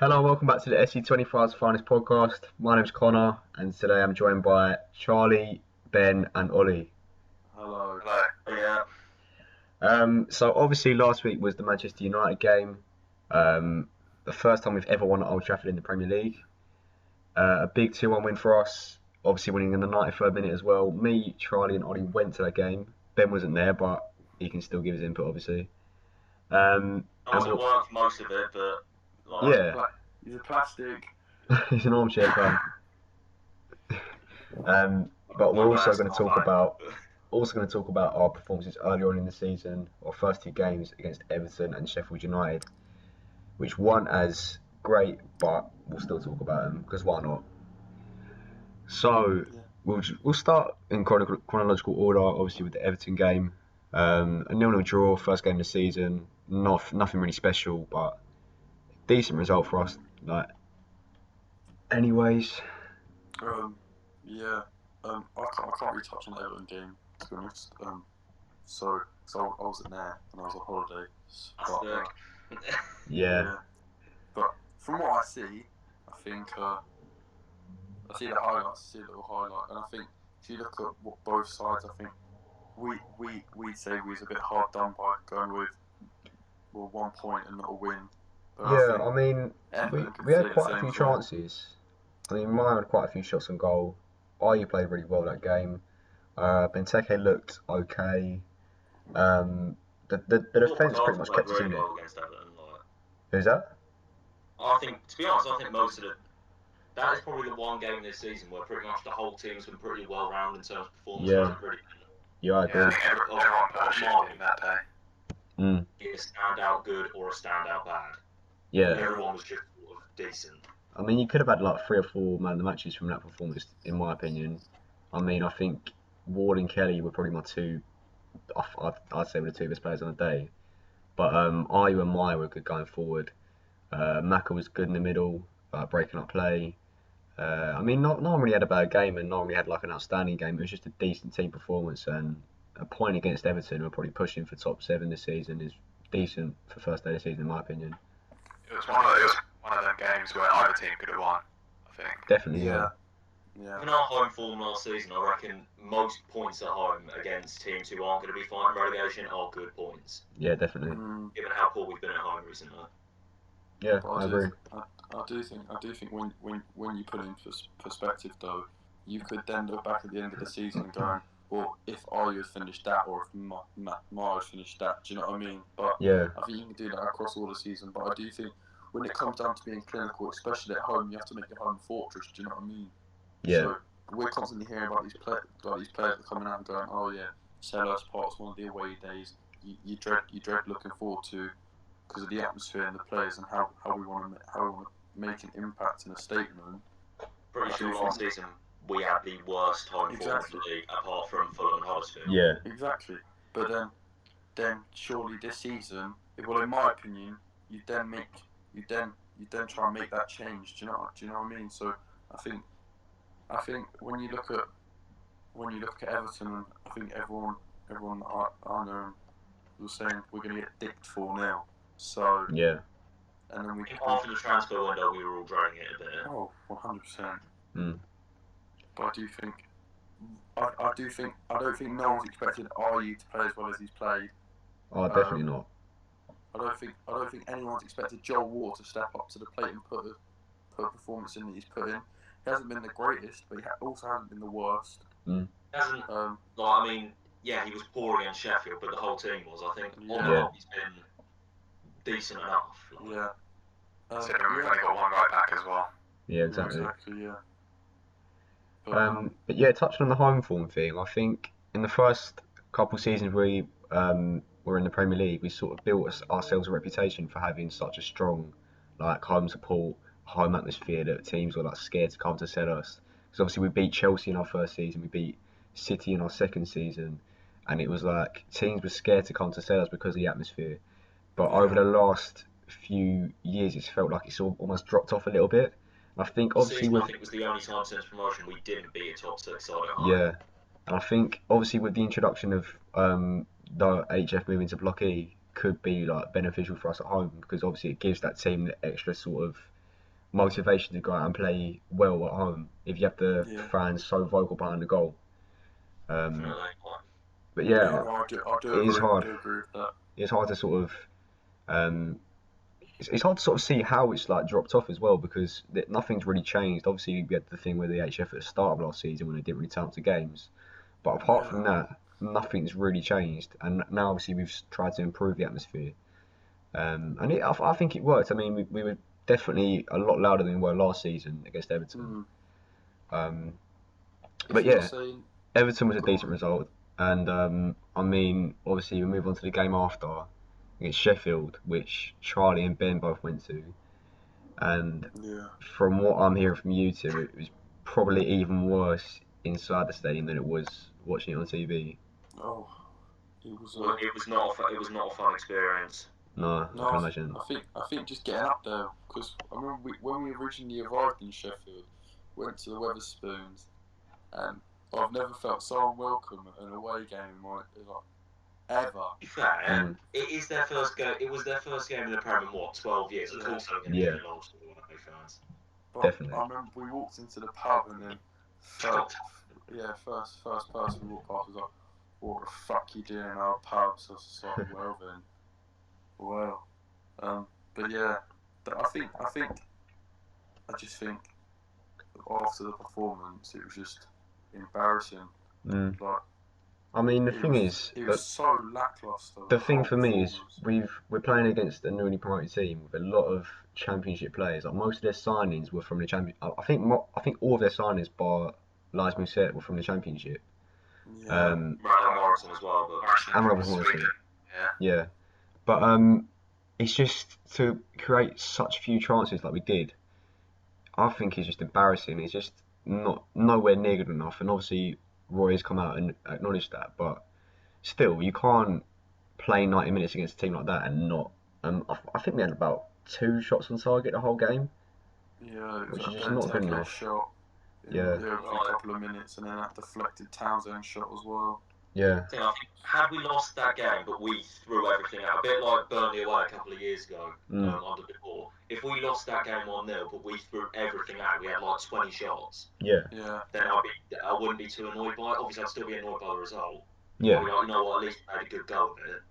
Hello, welcome back to the SE25's finest podcast. My name's Connor, and today I'm joined by Charlie, Ben, and Ollie. Hello. Hello. Yeah. So obviously last week was the Manchester United game, the first time we've ever won at Old Trafford in the Premier League. A big 2-1 win for us, obviously winning in the 93rd minute as well. Me, Charlie, and Ollie went to that game. Ben wasn't there, but he can still give his input, obviously. I was at work for most of it, but Yeah, He's a plastic. he's an armchair fan. But we're also going to talk about our performances earlier on in the season, our first two games against Everton and Sheffield United, which weren't as great, but we'll still talk about them because why not? So we'll start in chronological order, obviously with the Everton game. A 0-0 draw, first game of the season. Nothing really special, but decent result for us. Anyways. I can't really touch on the Everton game, to be honest. So I wasn't there and I was on holiday. Yeah. But from what I see, I think I see the highlights. I see a little highlight, and I think if you look at what both sides, I think we'd say we was a bit hard done by going with 1 point and not a win. But I mean, we had quite a few chances. I mean, Maya had quite a few shots on goal. Olly played really well that game. Benteke looked okay. The defence pretty much kept us in it. Who's that? I think, to be honest, most of it. That is probably the one game this season where pretty much the whole team's been pretty well rounded in terms of performance. Yeah, I agree. I think everyone put a shift in that day. Mm. Either stand out good or a stand out bad. Yeah. Everyone was just sort of decent. I mean, you could have had like 3 or 4 man of the matches from that performance, in my opinion. I mean, I think Ward and Kelly were probably my two. I'd say were the two best players on the day. But Ayew and Maya were good going forward. Maka was good in the middle, breaking up play. I mean, no one really had a bad game, and no one really had like an outstanding game. It was just a decent team performance, and a point against Everton, who are probably pushing for top 7 this season, is decent for first day of the season, in my opinion. It was one of them games where either team could have won, I think. Definitely, yeah. In our home form last season, I reckon most points at home against teams who aren't going to be fighting relegation are good points. Yeah, definitely. Given how poor we've been at home recently. Yeah, I agree. I do think when you put it in perspective, though, you could then look back at the end of the season and go, well, if Olly had finished that or if Ma had finished that, do you know what I mean? But yeah. I think you can do that across all the season. But I do think when it comes down to being clinical, especially at home, you have to make your home fortress. Do you know what I mean? Yeah. So we're constantly hearing about these players coming out and going, oh yeah, Selhurst Park's one of the away days you dread looking forward to because of the atmosphere and the players and how we want to make an impact in a statement. Pretty sure last season we had the worst home form of the league apart from Fulham and Huddersfield. Yeah. Exactly. But then surely this season, well, in my opinion, you then try and make that change. Do you know what I mean? So I think when you look at Everton, I think everyone I know was saying we're going to get dipped 4-0. So yeah. And then after the transfer window, we were all dreading it a bit. Oh, 100%. Mm. But I don't think no one's expected Ayew to play as well as he's played. Oh, definitely not. I don't think anyone's expected Joel Ward to step up to the plate and put a performance in that he's put in. He hasn't been the greatest, but he also hasn't been the worst. Mm. He was poor against Sheffield, but the whole team was. I think on the whole, he's been decent enough. Yeah. Considering we've only got one right back as well. Yeah, exactly. Yeah. But yeah, touching on the home form thing, I think in the first couple seasons we were in the Premier League, we sort of built ourselves a reputation for having such a strong home support, home atmosphere that teams were scared to come to Selhurst. Because obviously we beat Chelsea in our first season, we beat City in our second season, and it was teams were scared to come to Selhurst because of the atmosphere. But over the last few years, it's felt like it's almost dropped off a little bit. I think obviously I think was the only time since promotion we didn't beat a top 6 side at home. Yeah, and I think obviously with the introduction of the HF moving to Block E could be beneficial for us at home because obviously it gives that team the extra sort of motivation to go out and play well at home if you have the Yeah. fans so vocal behind the goal. Definitely. But Yeah, yeah, no, I do it is agree. hard. I do agree with that. It's hard to sort of um, it's hard to sort of see how it's like dropped off as well because nothing's really changed. Obviously, we had the thing with the HF at the start of last season when they didn't really turn up to games, but apart from that, nothing's really changed. And now obviously we've tried to improve the atmosphere, and I think it worked. I mean, we were definitely a lot louder than we were last season against Everton. Um, but If you're yeah, saying, Everton was a go decent on. result, and I mean, obviously we move on to the game after against Sheffield, which Charlie and Ben both went to, and Yeah. from what I'm hearing from you two, it was probably even worse inside the stadium than it was watching it on TV. Oh, it was. Well, it was not a fun experience. No, I can imagine. I think just getting up there because I remember when we originally arrived in Sheffield, went to the Weatherspoons, and I've never felt so unwelcome at an away game in my ever. To be fair, it is their first go. It was their first game in the Prem in what 12 years. Of course, they're going to get lost to the away fans. But Definitely. I remember we walked into the pub and then first person we walked past was like, "What the fuck you doing in our pubs?" I was just like, "Well then, well." But yeah, I just think after the performance, it was just embarrassing. Like, I mean, the thing it was so lackluster. The thing for me is we're playing against a newly promoted team with a lot of championship players. Like most of their signings were from the champion. I think all of their signings, bar Lars Musset, were from the championship. Yeah. Ryan Morrison as well, but And Robert Morrison. Yeah. But it's just to create such few chances like we did. I think it's just embarrassing. It's just not nowhere near good enough. And obviously Roy has come out and acknowledged that, but still, you can't play 90 minutes against a team like that and not. I think we had about 2 shots on target the whole game. Yeah, which is just not good enough. Shot Yeah. for a couple of minutes, and then that deflected Townsend shot as well. Yeah. I think had we lost that game, but we threw everything out, a bit like Burnley away a couple of years ago under the ball. If we lost that game 1-0, but we threw everything out, we had like 20 shots. Yeah. Then I wouldn't be too annoyed by it. Obviously, I'd still be annoyed by the result. Yeah. I'd be like, you know what? At least we had a good go of it.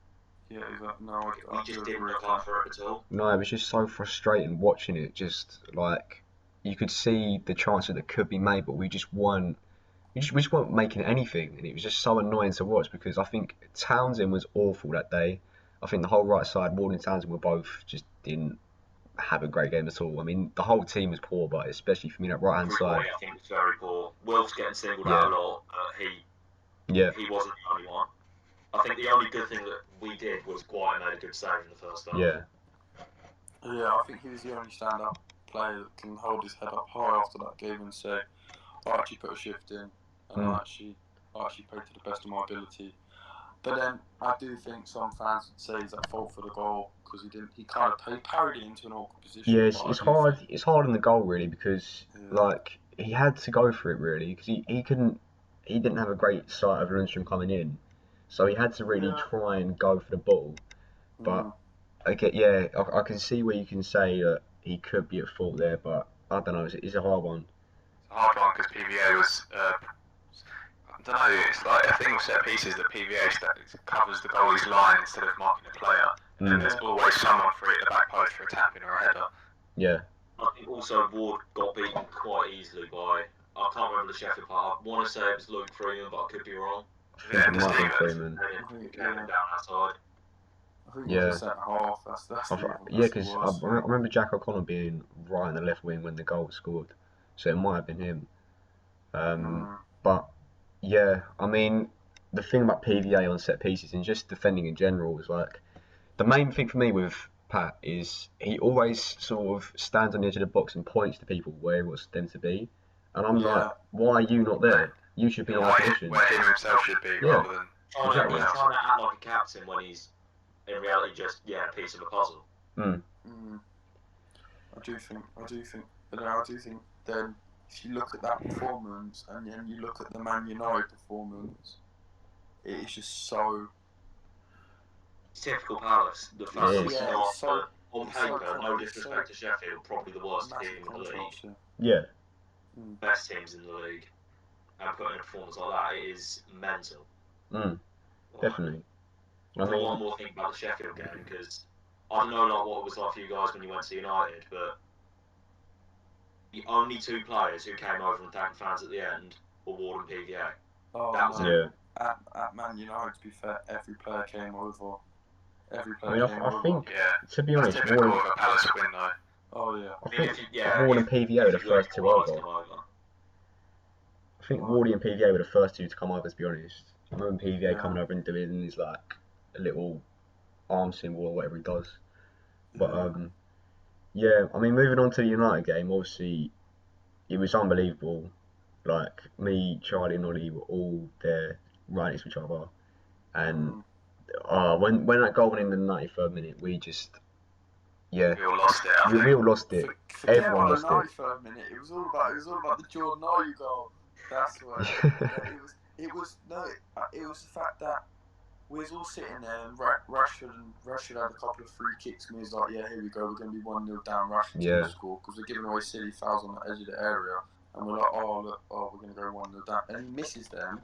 Yeah, exactly. No, We just didn't look up for it at all. No, it was just so frustrating watching it. Just like you could see the chances that could be made, but we just weren't. We just weren't making anything, and it was just so annoying to watch because I think Townsend was awful that day. I think the whole right side, Ward and Townsend, were both just didn't have a great game at all. I mean, the whole team was poor, but especially for me, that right hand side. I think was very poor. Wilf's getting singled out a lot, but he wasn't the only one. I think the only good thing that we did was Guy made a good save in the first half. Yeah. Yeah, I think he was the only stand-up player that can hold his head up high after that game and say, "I actually put a shift in, and I actually played to the best of my ability." But then I do think some fans would say he's at fault for the goal because he parried it into an awkward position. Yeah, it's hard. It's hard on the goal really because like he had to go for it really because he couldn't. He didn't have a great sight of Lundstrom coming in, so he had to really try and go for the ball. But I can see where you can say that he could be at fault there, but I don't know. It's a hard one. It's a hard one because PVA was. I don't know. It's like a thing with set pieces that PVA covers the goalie's line instead of marking the player. And there's always someone free at the back post for a tap in or a header. Yeah. I think also Ward got beaten quite easily by. I can't remember the Sheffield part. I want to say it was Luke Freeman, but I could be wrong. I think it might be Freeman. Down that side. I think it was a centre half. Because I remember Jack O'Connor being right in the left wing when the goal was scored, so it might have been him. But yeah, I mean, the thing about PVA on set pieces and just defending in general is like the main thing for me with Pat is he always sort of stands on the edge of the box and points to people where he wants them to be, and I'm like, why are you not there? You should be in our position. Where him himself should be, rather than exactly. He's trying to act like a captain when he's in reality just a piece of a puzzle. I do think then if you look at that performance and then you look at the Man United performance, it is just so typical Palace. The fact that on It's so paper, no con- disrespect to Sheffield, probably the worst massive team in the league, contrast, Yeah, best teams in the league, and putting a performance like that, it is mental. mm, definitely. I But mean, one more thing about the Sheffield game, because I don't know like what it was like for you guys when you went to United, but the only two players who came over and thanked fans at the end were Ward and PVA. Oh, That was no. yeah. At Man United, to be fair, every player came over. Every I player mean, came I over. think, Yeah. to be That's honest, typical Ward, of a Palace win, though. Oh yeah. I I mean, think if Ward and PVA were the if you had first two four guys over. come over. I think Wardy and PVA were the first two to come over, to be honest. I remember PVA Yeah. coming over and doing his like a little arm symbol or whatever he does. But yeah, I mean, moving on to the United game, obviously it was unbelievable. Like me, Charlie, and Ollie were all there right next to each other, and when that goal went in the 93rd minute, we just We all lost it, I think. we all lost it. Forget Everyone about the lost it. 93rd minute. It was all about the Jordan Ayew goal. That's why. It was the fact that we was all sitting there and Rashford had a couple of free kicks and we was like, yeah, here we go, we're going to be 1-0 down, Rashford's going to score because we're giving away silly fouls on the edge of the area and we're like, oh look, we're going to go 1-0 down, and he misses them,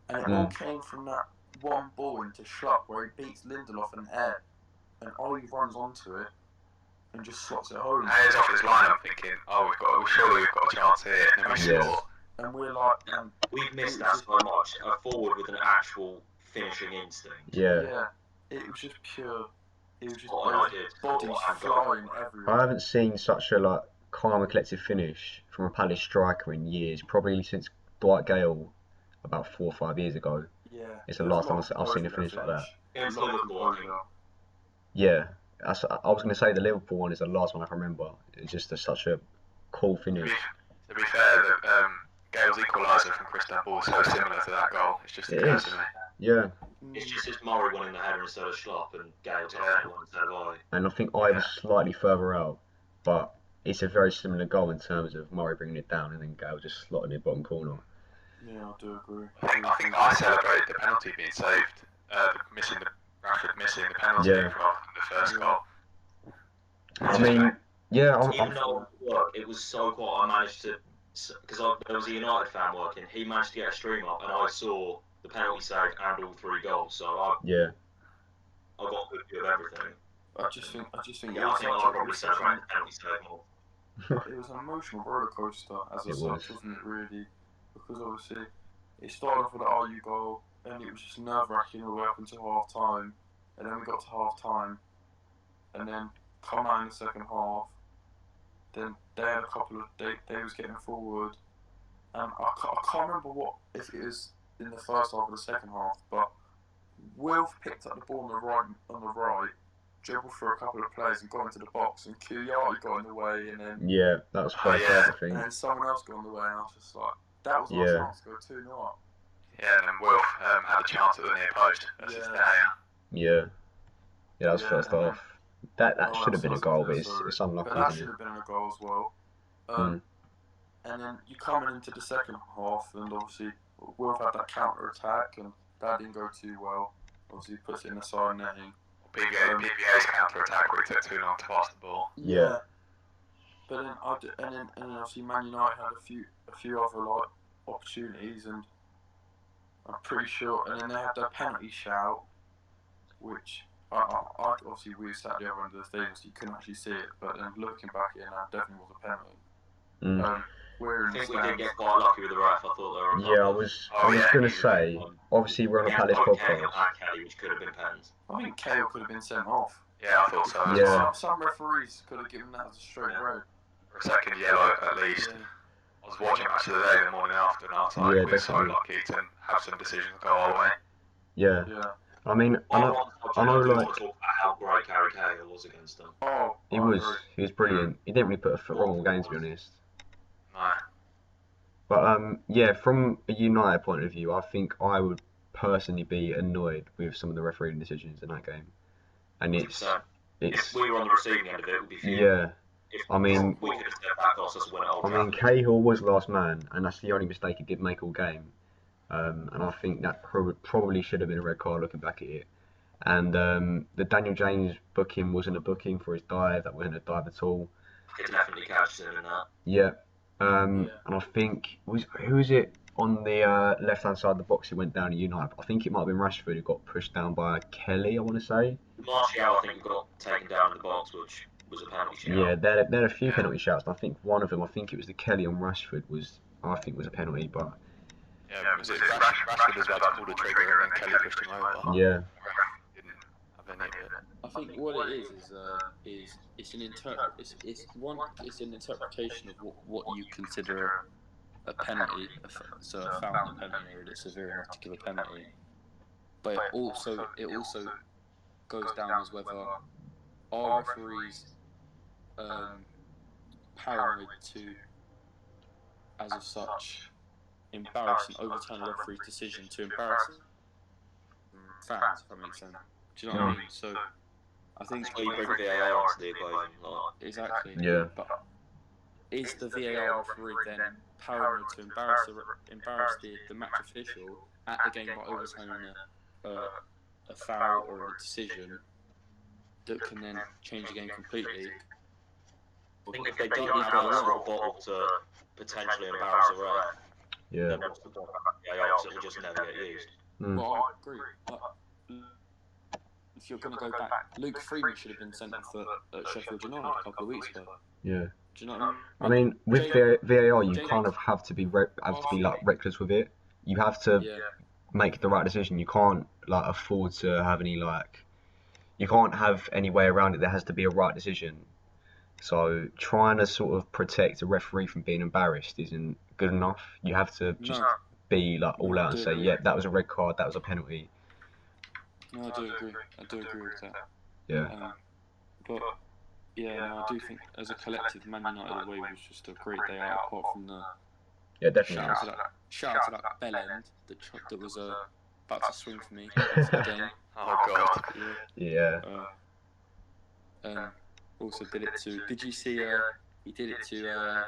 and it all came from that one ball into Schlupp where he beats Lindelof in the air and Ollie runs onto it and just slots it home. And he's off his line, I'm thinking, surely we've got a chance here, and then we score. And we're like, We've missed that so much. A forward with an actual finishing instinct. Yeah. It was just pure. It was just Bodies flying everywhere. I haven't seen such a like calm and collective finish from a Palace striker in years, probably since Dwight Gale about 4 or 5 years ago. Yeah. It's the last time I've seen a finish like that. Against Liverpool, I think. Yeah, I was going to say the Liverpool one is the last one I can remember. It's just such a cool finish. To be fair, Gale's equaliser from Crystal Ball is so similar to that goal. It's just occurs to me. Yeah. It's just as Murray winning the header instead of Schlupp and Gale taking one instead of Ollie. And I think I was slightly further out, but it's a very similar goal in terms of Murray bringing it down and then Gale just slotting it bottom corner. Yeah, I do agree. I think I celebrated the penalty being saved, Rashford missing the penalty rather than the first goal. I mean, yeah, even though it was so quiet, I managed to, because there was a United fan working, he managed to get a stream up and I saw the penalty save and all 3 goals, so I got a good view of everything. I just think I think I'll probably celebrate the penalty save more. It was an emotional roller coaster as such, wasn't it? Really, because obviously it started off with the RU goal, and it was just nerve-wracking all the way up until half time, and then we got to half time, and then come out in the second half. Then they had a couple of they was getting forward, and I can't remember if it was in the first half or the second half, but Wilf picked up the ball on the right, dribbled through a couple of players and got into the box, and Koulibaly got in the way, and then that was first half, I think. And then someone else got in the way, and I was just like, that was our chance to go 2-0 up. Yeah, and then Wilf had a chance at the near post. Yeah, that was first half. That should have been a goal, but it's unlucky. But that should have been a goal as well. And then you coming into the second half, and obviously Wilf had that counter attack, and that didn't go too well. Obviously, he puts it in the side netting. PVA's counter attack where he took too long to pass the ball. Yeah. But then obviously Man United had a few other like opportunities, and I'm pretty sure. And then they had their penalty shout, which I obviously we sat the other end of the stadium, so you couldn't actually see it. But then looking back at it, that definitely was a penalty. I think we did get quite lucky with the ref. I thought they were. Yeah, I was going to say. Obviously, we're on a Palace podcast. Kelly, which could have been pens. I think Kale could have been sent off. Yeah, I thought so. Yeah. Some referees could have given that as a straight red. For a second yellow, at least. Yeah. I was watching Match of the Day the morning after, and I was like, we're so lucky to have some decisions go our way. Yeah. I mean, I know like. Talk about how great Harry Cahill was against them. He was brilliant. He didn't really put a foot wrong all game, to be honest. No. But yeah, from a United point of view, I think I would personally be annoyed with some of the refereeing decisions in that game. And it's if we were on the receiving end of it, it would be fuming. Yeah. I mean, we could have stepped back off us when it Cahill was last man, and that's the only mistake he did make all game. And I think that probably should have been a red card looking back at it. And the Daniel James booking wasn't a booking for his dive. That wasn't a dive at all. I could definitely catch him in that. Yeah. And I think who was it on the left-hand side of the box who went down at United? I think it might have been Rashford who got pushed down by Kelly, I want to say. Martial, I think, got taken down in the box, which was a penalty shout. Yeah, there had a few penalty shouts. I think one of them, I think it was the Kelly on Rashford, was a penalty, but... Yeah, was it Rashford was about to pull the trigger and then Kelly pushed him over? Yeah. Didn't have any of it. I think what it is it's an interpretation of what you consider a penalty. So a foul and a penalty area that's severe enough to give a penalty. But it also goes down as whether our referees paranoid to, as of such, embarrass and overturn a referee's decision to embarrass fans, if that makes sense. Do you know what I mean? So I think you bring VAR into the equation. Exactly. Yeah. But is the VAR referee then paranoid to embarrass the match official at the game by overturning a foul or a decision that can then change the game completely? I think if they don't have that sort of bottle to potentially embarrass a ref, then what's the point of VAR? Because it will just never get used. Well, I agree. If you're going to go back, Luke Freeman should have been sent off at Sheffield United a couple of weeks ago. Yeah. Do you know what I mean? I mean, with VAR, you kind of have to be like reckless with it. You have to make the right decision. You can't like afford to have any like. You can't have any way around it. There has to be a right decision. So trying to sort of protect a referee from being embarrassed isn't good enough. You have to just be like all out and say, yeah, that was a red card, that was a penalty. No, I do agree with that. Yeah. But yeah, no, I do think as a collective, Man United away was just a great day out. Apart from the definitely. Shout out to that bell end that was about to swing for me for the game. Oh god. Yeah. Also did it to. Did you see? He did it to.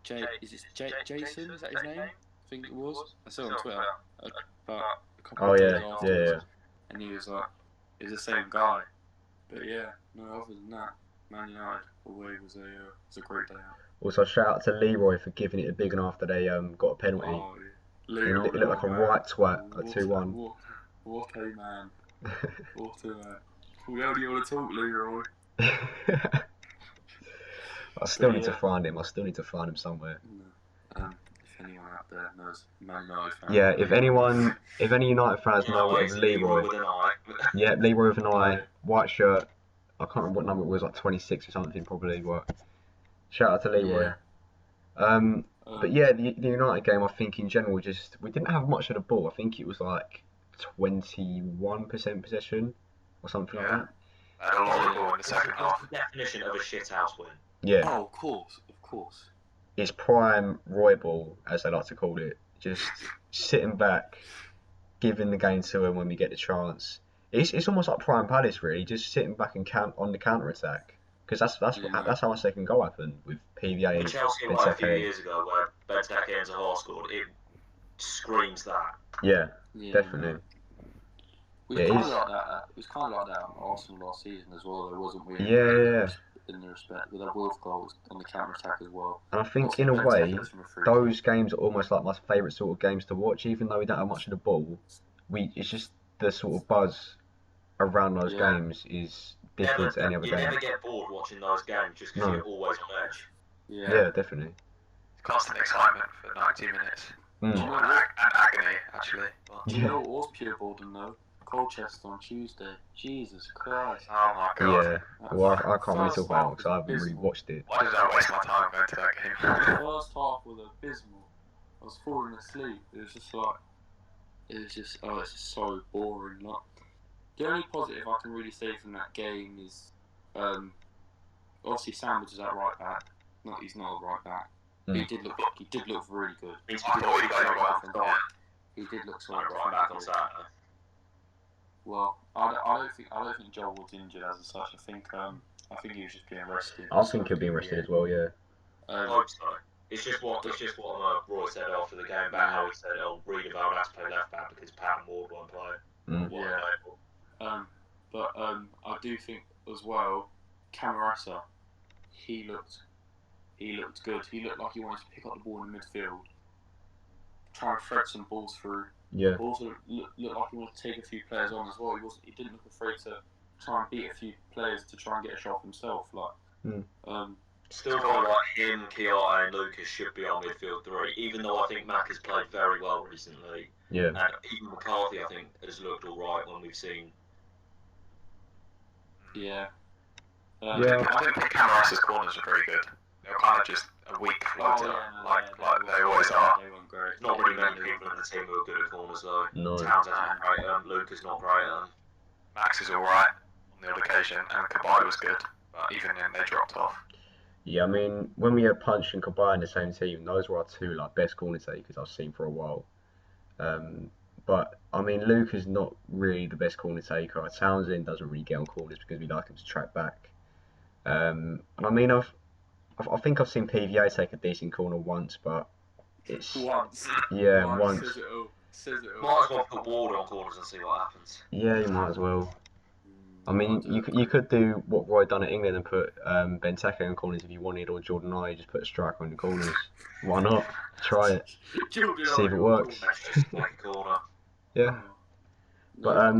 Jason? Is that his name? I think it was. I saw it on Twitter. About a couple of days afterwards. Yeah. And he was like, it was the same guy. But yeah, no. Other than that, Man United away was a great day out. Also, shout out to Leroy for giving it a big one after they got a penalty. Oh, Leroy, he looked like a right twat at 2-1. What a man. What a man. We only want to talk, Leroy. I still need to find him. Somewhere. If anyone out there knows Man United fans. Yeah, if any United fans know what is Leroy. Yeah, Leroy with an eye, white shirt. I can't remember what number it was, like 26 or something probably. But shout out to Leroy. But yeah, the United game, I think in general, we didn't have much of the ball. I think it was like 21% possession or something like that. A lot of ball in the second half. That's the definition of a shithouse win. Yeah. Oh, of course. It's prime Roy ball, as they like to call it. Just sitting back, giving the game to him when we get the chance. It's almost like prime Palace, really, just sitting back and on the counter attack. Because that's how a second goal happened with PVA and Chelsea a few years ago, where Benteke and Zaha scored, it screams that. Yeah, definitely. It was kind of like that on Arsenal last season as well, though, wasn't we? Yeah. In the respect with our Wolf goals on the counter attack as well. And I think in a way, those games are almost like my favourite sort of games to watch, even though we don't have much of the ball. It's just the sort of buzz around those games is different to any other game. You never get bored watching those games just because you're always on edge. Yeah, definitely. Constant excitement for 90 minutes. Do you know And agony, actually. Do you know what was pure boredom though? Colchester on Tuesday. Jesus Christ. Oh my god. Yeah. Well, I can't really talk about it because I haven't really watched it. Why did I waste my time going to that game? The first half was abysmal. I was falling asleep. It was just it's just so boring. Like, the only positive I can really say from that game is, obviously Sandwich is at right back. He's not a right back. He did look really good. He did look solid right back on Saturday. Well, I don't think Joel was injured as such. I think he was just being rested. I think he'll be rested as well. Yeah. I hope so. It's just what Roy said after the game about how he said, "Oh, Reed Val has to play left back because Pat and Ward won't play." But I do think as well, Camarasa, he looked good. He looked like he wanted to pick up the ball in the midfield, try and thread some balls through. Yeah. But also looked like he wanted to take a few players on as well. He didn't look afraid to try and beat a few players to try and get a shot himself. Still feel like him, Chiara, and Lucas should be our midfield three, even though I think Mac has played very well recently. Yeah. And even McCarthy, I think, has looked all right when we've seen. Yeah. I didn't think Camaras's corners were very good. They were kind of just a weak floater, like they always are. They weren't great. Not really many people in the team who are good at corners, though. No. Towns hasn't great at them, Lucas not great at them. Max is alright on the odd occasion, and Kabay was good, but even then they dropped off. Yeah, I mean, when we had Punch and Kabay in the same team, those were our two like best corner takers I've seen for a while. But I mean, Luke is not really the best corner taker. Townsend doesn't really get on corners because we like him to track back. And I mean, I think I've seen PVA take a decent corner once, but it's once. Yeah, once. Says it all. Might as well put Ward on corners and see what happens. Yeah, you might as well. I mean, you could do what Roy done at England and put Benteke in corners if you wanted, or Jordan I just put a striker in the corners. Why not? Try it. See if it works. Like a corner. Yeah. But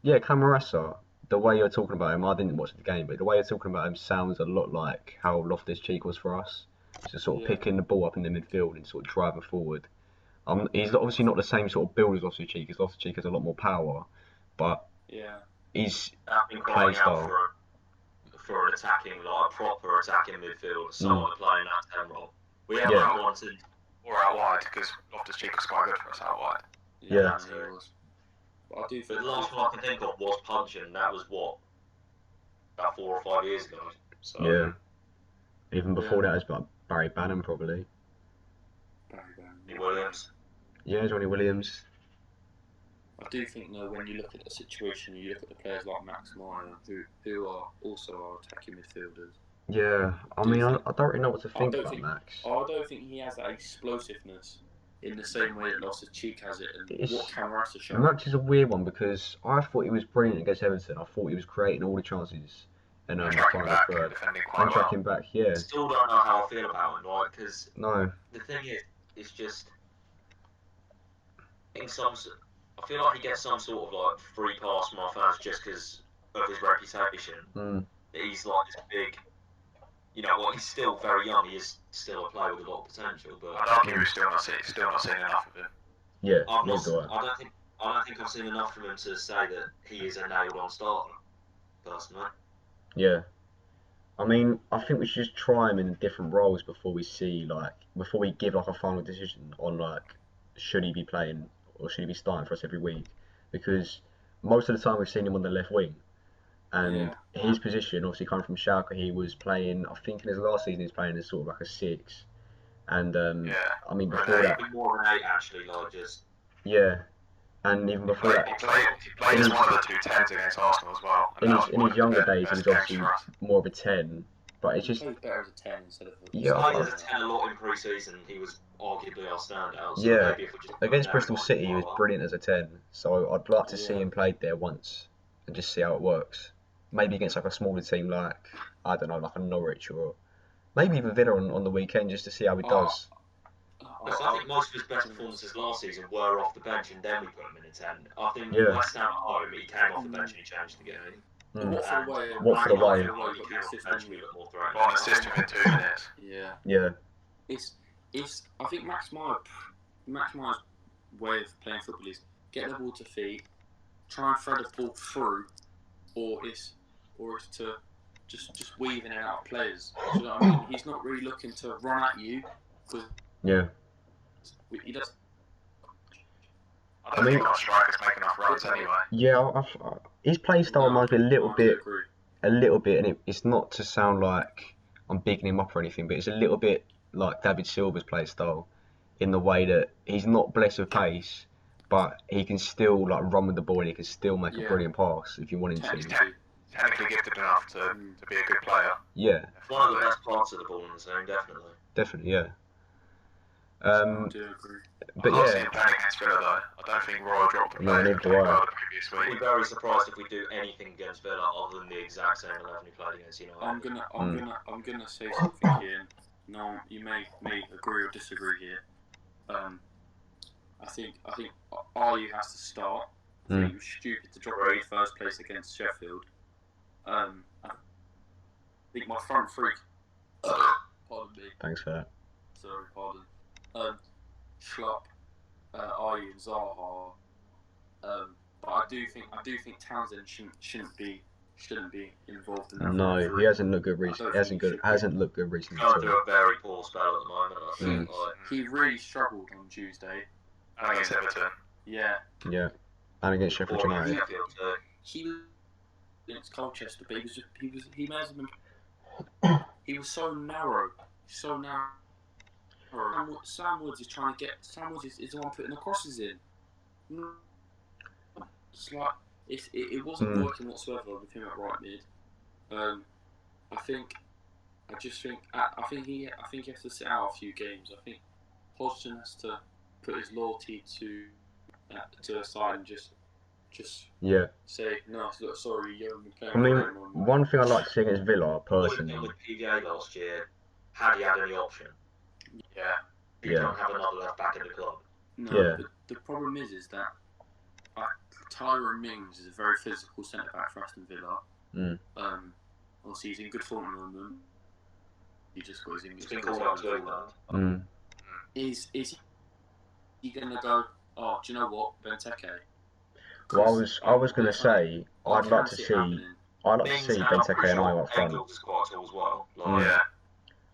yeah, Camarasa, the way you're talking about him, I didn't watch the game, but the way you're talking about him sounds a lot like how Loftus-Cheek was for us. Just sort of picking the ball up in the midfield and sort of driving forward. He's obviously not the same sort of build as Loftus-Cheek, because Loftus-Cheek has a lot more power, but he's play style. For an attacking, like a proper attacking midfield, someone playing that 10 role. We haven't wanted. Or out wide, because Loftus-Cheek was quite good for us out wide. Yeah. But I do think the last one I can think of was Punch, and that was what, about 4 or 5 years ago. So. Yeah. Even before that, it was like Barry Bannon probably. Johnny Williams. Yeah, Johnny Williams. I do think though, when you look at the situation, you look at the players like Max Meyer, who are also our attacking midfielders. Yeah, I mean, I don't really know what to think about Max. I don't think he has that explosiveness in the same way that Loftus-Cheek has it, and what Camarasa showed. Max is a weird one because I thought he was brilliant against Everton. I thought he was creating all the chances. And tracking back, defending quite well. Tracking back, yeah. Still don't know how I feel about him, right? Because the thing is, it's just I feel like he gets some sort of like free pass from our fans just because of his reputation. He's like this big, he's still very young. He is still a player with a lot of potential. But I don't think we've still not seen enough of him. Yeah, I don't think I've seen enough from him to say that he is a nailed-on starter. Personally. Yeah. I mean, I think we should just try him in different roles before we give like a final decision on like should he be playing or should he be starting for us every week, because most of the time we've seen him on the left wing, and his position obviously coming from Schalke, he was playing, I think in his last season he was playing as sort of like a 6, and I mean before that more of an 8 actually, like just and even before that, he played as one of the 2 10s against Arsenal as well. In his younger days, he was obviously more of a 10, but it's just... He was better as a 10 instead of a... He played as a 10 a lot in pre-season. He was arguably our standout. So maybe if we just against Bristol City, he was brilliant as a 10, so I'd like to see him played there once and just see how it works. Maybe against like a smaller team like, I don't know, like a Norwich, or maybe even Villa on the weekend, just to see how he does. I think most of his best performances last season were off the bench, and then we put him in a 10. I think West Ham at home, he came off the bench and he changed the game. What for the way? He came off the bench and we looked more threatening. One assist within 2 minutes. Yeah. It's. I think Max Meyer's way of playing football is get the ball to feet, try and thread the ball through, or it's to just weave in and out of players. Do you know what I mean? He's not really looking to run at you, because he does. I don't think our strikers make enough runs anyway. Yeah, his play style reminds me a little bit, and it's not to sound like I'm bigging him up or anything, but it's a little bit like David Silva's play style, in the way that he's not blessed with pace, but he can still like run with the ball and he can still make a brilliant pass if you want him to. He's technically gifted enough to be a good player. Yeah. One of the best parts of the ball in the zone, definitely. Definitely, yeah. I do agree. But I can't yeah, see him playing against Villa though. I don't think Royal dropped the No, players neither that do played I. well the previous I'd be week. very surprised if we do anything against Villa other than the exact same 11 we played against United. I'm gonna say something here. No, you may agree or disagree here. I think Ayew has to start. I think it was stupid to drop him in the first place against Sheffield. I think my front three. Pardon me. thanks for that. Sorry, pardon. Schlupp, Ayew, and Zaha. But I do think Townsend shouldn't be involved in that. No, he hasn't looked good recently. Hasn't looked good recently He's at going through all. a very poor spell at the moment. I think. He really struggled on Tuesday. And against Everton. Yeah. Yeah, and against Sheffield United. He was against Colchester, but he may have been. He was so narrow. Sam Woods is trying to get. Sam Woods is the one putting the crosses in. It's like it wasn't working whatsoever with him at right mid. I think he has to sit out a few games. I think Hodgson has to put his loyalty to a side and just say no. Look, sorry, you haven't been playing. I mean, one thing I'd like to see against Villa personally. With PVA last year, had he had any option? Yeah. He don't have another left back at the club. No, but the problem is that Tyrone Mings is a very physical centre back for Aston Villa. Obviously, he's in good form at the moment. He just got his English. He's been called up to England. Is he gonna go? Oh, do you know what, Benteke? Well, I was gonna say I'd like to see Benteke and Ayew up front. Quite tall as well. Yeah.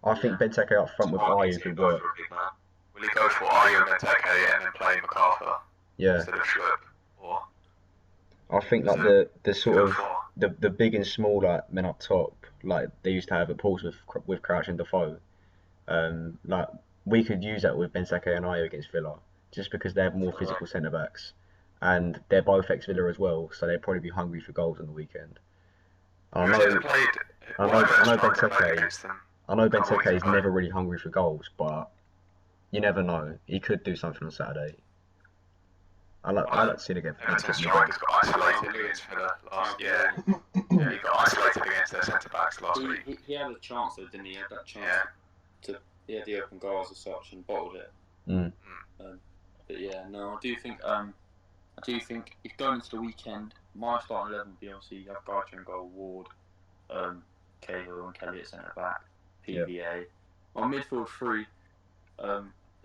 I think Benteke up front with Ayew could work. Will he go for Ayew and Benteke and then play MacArthur instead of Schlupp? Or I think like the sort of the big and small like men up top, like they used to have at Portsmouth with Crouch and Defoe. Like we could use that with Benteke and Ayew against Villa, just because they have more physical centre backs, and they're both ex Villa as well, so they'd probably be hungry for goals on the weekend. I know Benteke's never really hungry for goals, but you never know. He could do something on Saturday. I like to see it again. Everton strikers got isolated against Villa last year. Yeah, he got isolated against their centre backs last week. He had a chance though, didn't he? He had that chance he had the open goals as such and bottled it. But yeah, no, I do think if going into the weekend, my starting 11 would be obviously you have Garcher and goal, Ward, Cahill and Kelly at centre back, PVA. My midfield three,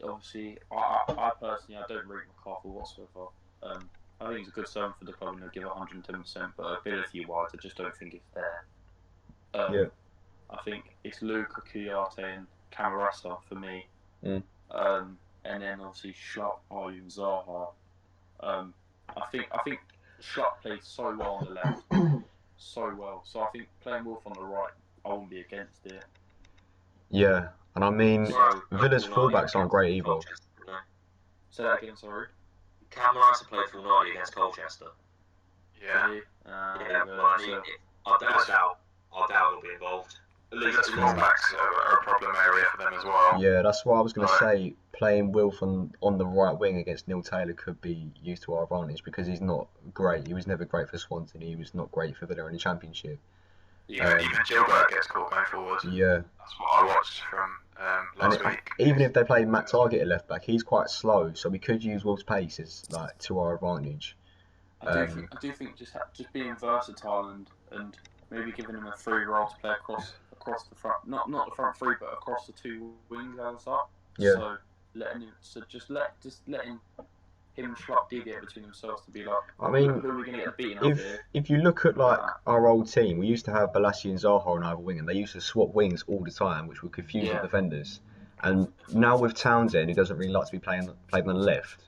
obviously, I personally don't rate MacArthur whatsoever. I think he's a good servant for the club and he'll give 110%, but ability-wise, I just don't think it's there. I think it's Luca, Kuyate and Camarasa for me. And then obviously Schlupp, Ayew and Zaha. I think Schlupp played so well on the left. So well. So I think playing Wolf on the right, I won't be against it. Yeah, and I mean, Villa's fullbacks aren't great either. Say that again, sorry. Camarasa played full 90 against Colchester. Yeah. I doubt he'll be involved. At least fullbacks are a problem area for them as well. Yeah, that's what I was going to say. Playing Wilf on the right wing against Neil Taylor could be used to our advantage because he's not great. He was never great for Swansea. He was not great for Villa in the Championship. Even Gilbert gets caught going forward. Yeah. That's what I watched from last week. Even if they play Matt Target at left back, he's quite slow, so we could use Wolf's pace as like to our advantage. I do think just being versatile and maybe giving him a free role to play across the front, not the front three, but across the two wings as up. Yeah. So letting him and Schlupp deviate between themselves to be like, I mean, who are we going to get beaten up here? If you look at like our old team, we used to have Balassi and Zaha on either wing, and they used to swap wings all the time, which would confuse the defenders. And now with Townsend, who doesn't really like to be played on the left,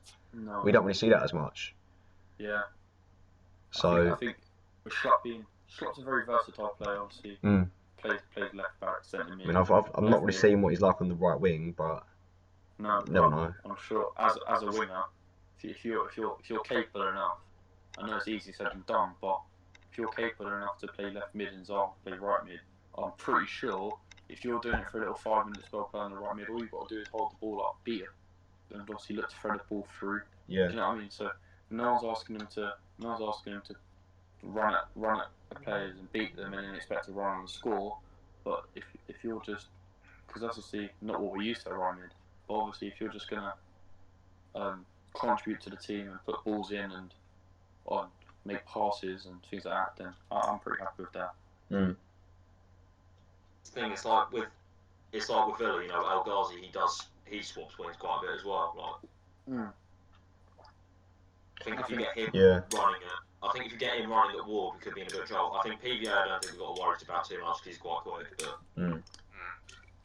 we don't really see that as much. Yeah. So I think with Schlupp's a very versatile player, obviously. Plays left back, centre mid. I mean, I'm not really seeing what he's like on the right wing, but never know. I'm sure as a winger, if you're capable enough, I know it's easy said than done, but if you're capable enough to play left mid and Zaha play right mid, I'm pretty sure if you're doing it for a little 5 minute spell playing the right mid, all you've got to do is hold the ball up, beat obviously look to throw the ball through. Yeah. Do you know what I mean? So no one's asking him to run at players and beat them and then expect to run and score. But if you're just, because that's obviously not what we're used to at Ryan, but obviously if you're just gonna contribute to the team and put balls in and make passes and things like that, then I'm pretty happy with that. Mm. Thing it's like with Villa, you know, El Ghazi, he swaps wings quite a bit as well. Like, I think if you get him running it, I think if you get him running at Ward, we could be in a bit of trouble. I think PVA, I don't think we've got to worry about too much because he's quite quick. But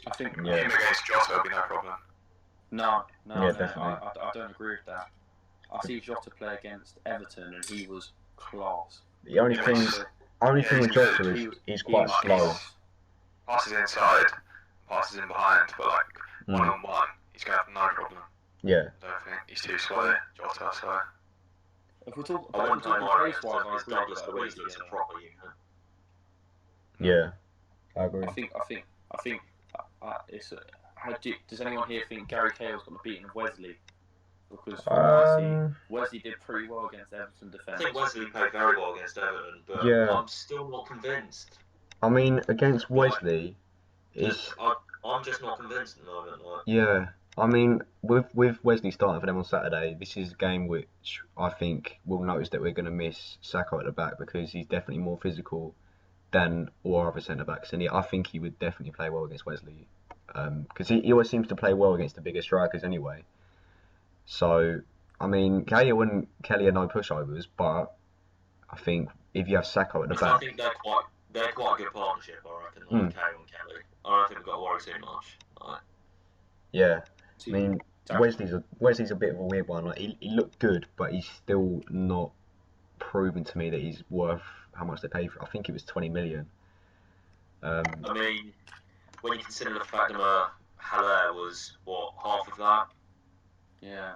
I think him against Jota would be no problem. No, definitely. I don't agree with that. I see Jota play against Everton and he was class. The only thing with Jota is he's quite slow. Passes inside, passes in behind, but like one-on-one, he's going to have no problem. Yeah. I don't think he's too slow, Jota, so... If we're talking pace-wise, I agree Douglas Luiz looks a proper unit. Yeah, I agree. I think it's... does anyone here think Gary Cahill's got to beat Wesley? Because Wesley did pretty well against Everton defence. I think Wesley played very well against Everton, but I'm still not convinced. I mean, against Wesley, I'm just not convinced at the moment. Like. Yeah, I mean, with Wesley starting for them on Saturday, this is a game which I think we'll notice that we're going to miss Sacco at the back because he's definitely more physical than all our other centre backs, and I think he would definitely play well against Wesley because he always seems to play well against the bigger strikers anyway. So, I mean, Kelly are no pushovers, but I think if you have Sacco at the back, I think they're quite a good partnership, I reckon, like Kay and Kelly. I don't think we've got to worry too much. Like. Yeah, I mean, Wesley's a bit of a weird one. Like, he looked good, but he's still not proven to me that he's worth how much they pay for. I think it was 20 million. I mean, when you consider the fact that Haller was half of that. Yeah.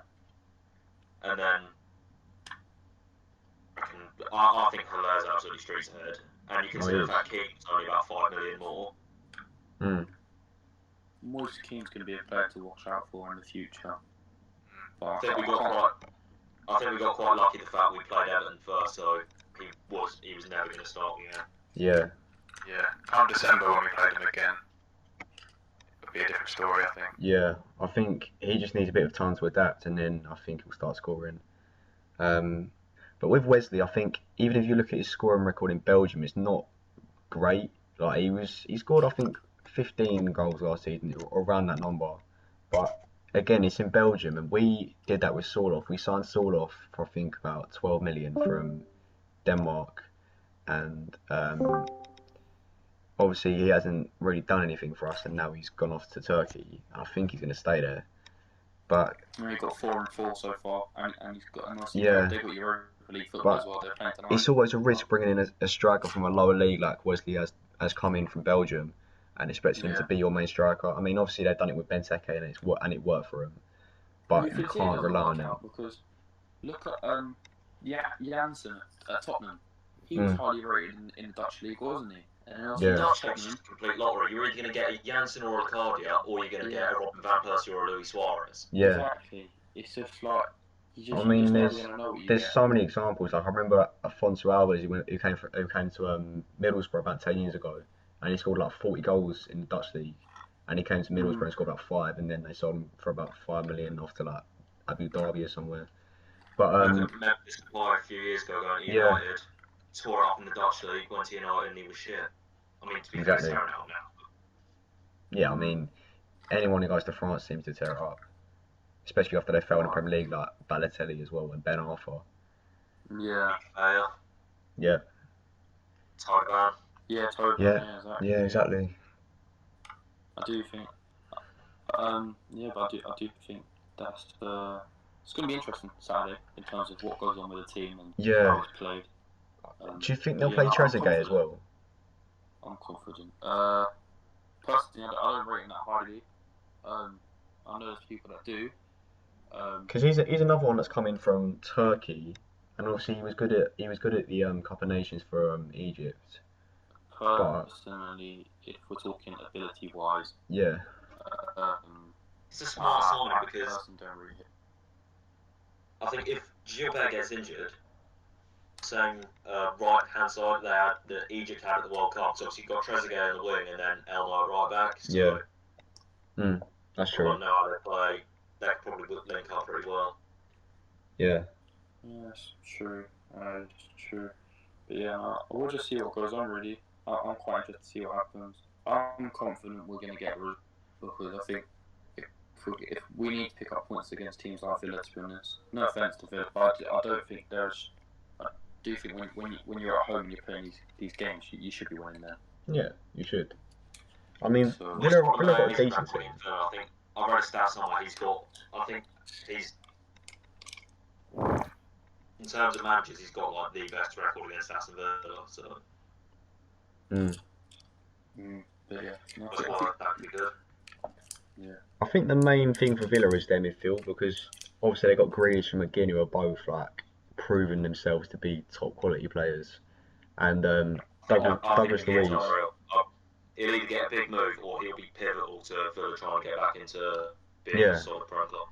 And then I think Haller's absolutely streets ahead. And you consider that Keane's only about 5 million more. Moise Keane's going to be a player to watch out for in the future. But I think we got quite lucky the fact we played Everton first, so he was never going to start again. Yeah. Yeah. Come December when we played him again, it'll be a different story, I think. Yeah, I think he just needs a bit of time to adapt, and then I think he'll start scoring. But with Wesley, I think even if you look at his scoring record in Belgium, it's not great. Like he scored, I think, 15 goals last season, or around that number. But again, it's in Belgium, and we did that with Sorloth. We signed Sorloth for I think about 12 million from Denmark, and obviously he hasn't really done anything for us, and now he's gone off to Turkey, and I think he's going to stay there. But he got 4 and 4 so far, and he's got they've got Europa League football as well. They're playing tonight. It's always a risk bringing in a striker from a lower league like Wesley has come in from Belgium, and expecting him to be your main striker. I mean, obviously they've done it with Benteke, and it worked for him, but you can't rely on that. Because look at Janssen at Tottenham. He was highly rated in the Dutch league, wasn't he? And the Dutch league's just a complete lottery. You're either going to get a Janssen or a Cardia, or you're going to get a Robin van Persie or a Luis Suarez. Yeah. Exactly. It's just like. I mean, there's so many examples. Like I remember Afonso Alves, who came to Middlesbrough about 10 years ago, and he scored like 40 goals in the Dutch league. And he came to Middlesbrough and scored about 5, and then they sold him for about 5 million off to like Abu Dhabi or somewhere. But I remember this guy a few years ago going to United, tore it up in the Dutch league, went to United, and he was shit. I mean, to be fair, he's tearing it up now. Yeah, I mean, anyone who goes to France seems to tear it up. Especially after they fell in the Premier League, like Balotelli as well, and Ben Arthur. Yeah. Yeah. Taiwan. Yeah, Taiwan. Yeah, exactly. I do think. But I do think that's it's going to be interesting Saturday in terms of what goes on with the team and how it's played. Do you think they'll play Trezeguet as well? I'm confident. Personally, I don't rate him that highly. I know there's people that do. Because he's another one that's coming from Turkey, and obviously he was good at the Cup of Nations for Egypt. Personally, if we're talking ability wise, yeah, it's a smart sign because Person don't really hit. I think if Gilbert gets injured, same right hand side they had that Egypt had at the World Cup. So obviously you've got Trezeguet in the wing and then El Knight right back. So Yeah. That's true. I know how they play. They could probably link up pretty well. Yeah. Yes, true. It's true. But yeah, we'll just see what goes on. Really, I'm quite interested to see what happens. I'm confident we're going to get results because I think if we need to pick up points against teams like Villa, to be honest, no offense to Villa, but I don't think there's. I do think when you're at home and you're playing these games, you should be winning them. Yeah, you should. I mean, So, Villa got a decent team. I think I've read a stat somewhere. I think he's in terms of managers, he's got like the best record against Aston Villa. So. But yeah, no, that could be good. Yeah. I think the main thing for Villa is their midfield because obviously they got Grealish and McGinn who are both like proven themselves to be top quality players, and Douglas Luiz. He'll either get a big move or he'll be pivotal to Villa trying to get back into being a solid pro club.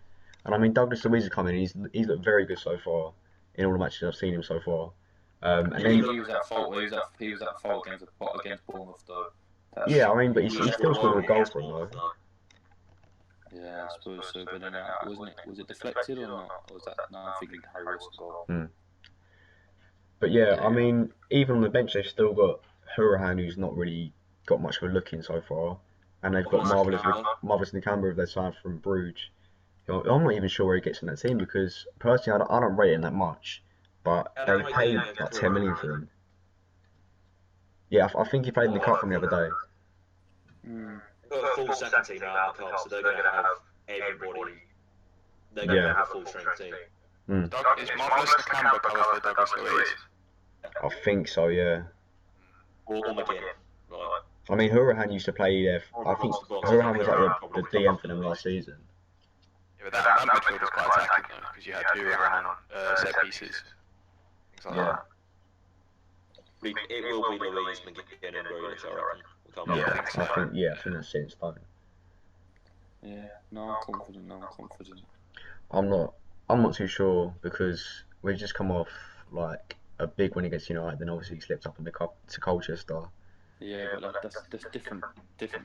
And I mean Douglas Luiz is coming. He's looked very good so far in all the matches I've seen him so far. And then he was at fault. He was at fault against Bournemouth though. Yeah, I mean, but he still scored a goal for him though. Yeah, I suppose so. But then was it deflected or not? Or was that? No, I'm thinking high risk goal. But yeah, I mean, even on the bench they've still got Hurahan, who's not really got much of a look in so far, and they've got Marvelous Nakamba if they signed from Bruges. I'm not even sure where he gets in that team because personally I don't rate him that much, but they paid like 10 million for him. Yeah, I think he played in the cup from the other day. Got a full second team out in the cup, so they're going to have everybody. They're going to have a full strength team. Is Marvelous Nakamba covered for Douglas Luiz? I think so, yeah. Or McGinn, right. I mean, Hurahan used to play there. I think Hurahan was like the DM for them last season. Yeah, but that midfield was quite attacking though, because you had Hurahan on set pieces. Things like that. It will be Luiz, McGinn, and Grealish, I reckon. I think that's set in stone. Yeah, no, I'm confident. I'm not too sure because we've just come off like a big win against United, then obviously slipped up in the cup to Colchester. Yeah, but that's different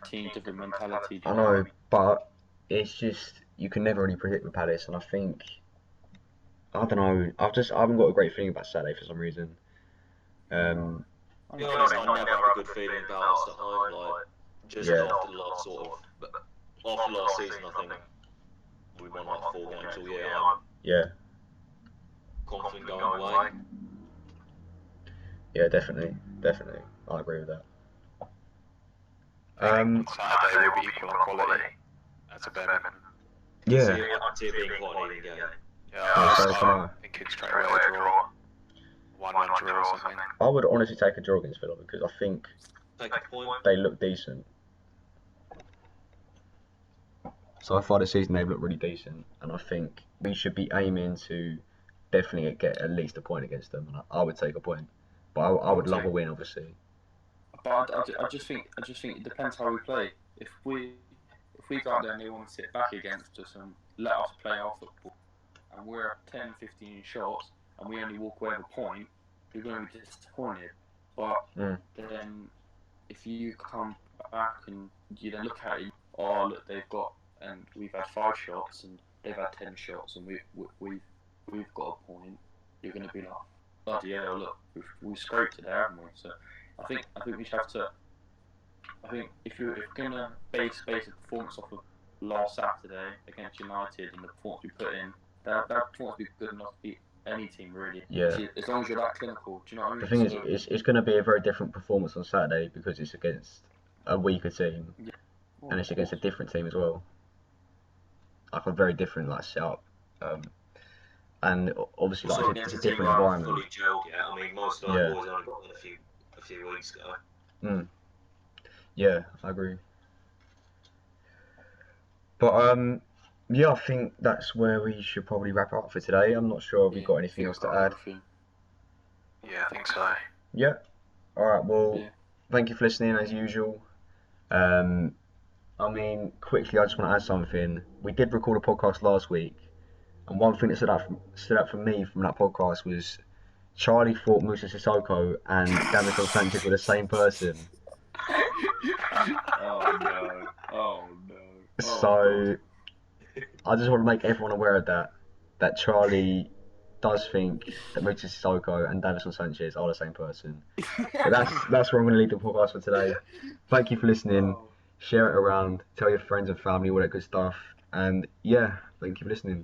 team, different mentality. I know, but it's just you can never really predict with Palace, and I think I don't know. I haven't got a great feeling about Saturday for some reason. To be honest, I never have a good feeling about us at home. Like just after the last after last season, I think we won like 4 games all year. I'm confident going away. Yeah, definitely. I agree with that. Saturday will be equal on quality. That's a better. Yeah. I see it being quite an even game. Yeah, I think it's straight away a draw. 1-1 draw or something. I would honestly take a draw against Villa because I think they look decent. So far this season they've looked really decent, and I think we should be aiming to definitely get at least a point against them. And I would take a point, but I would love a win, obviously. But I just think it depends how we play. If we go out there and they want to sit back against us and let us play our football, and we're at 10, 15 shots, and we only walk away with a point, you're going to be disappointed. But then, if you come back and you then look at it, look, they've got, and we've had 5 shots, and they've had 10 shots, and we've got a point, you're going to be like, bloody hell, look, we've scraped it there, haven't we? So I think we should have to. I think if you're going to base a performance off of last Saturday against United and the performance we put in, that performance will be good enough to beat any team really. Yeah. As long as you're that clinical, do you know what I mean? The thing is, it's going to be a very different performance on Saturday because it's against a weaker team, and it's against a different team as well. Like a very different setup, and obviously it's a different environment. Fully gelled yet. I mean, most of our boys only got in a few weeks ago. Yeah, I agree. But I think that's where we should probably wrap up for today. I'm not sure if we've got anything else to add. Yeah, I think so. Yeah. All right. Well, thank you for listening as usual. I mean, quickly, I just want to add something. We did record a podcast last week, and one thing that stood out for me from that podcast was Charlie thought Musa Sissoko and Davinson Sanchez were the same person. Oh no! Oh no! Oh, So God. I just want to make everyone aware of that Charlie does think that Musa Sissoko and Davinson Sanchez are the same person. But that's where I'm going to leave the podcast for today. Thank you for listening. Oh. Share it around. Tell your friends and family all that good stuff. And yeah, thank you for listening.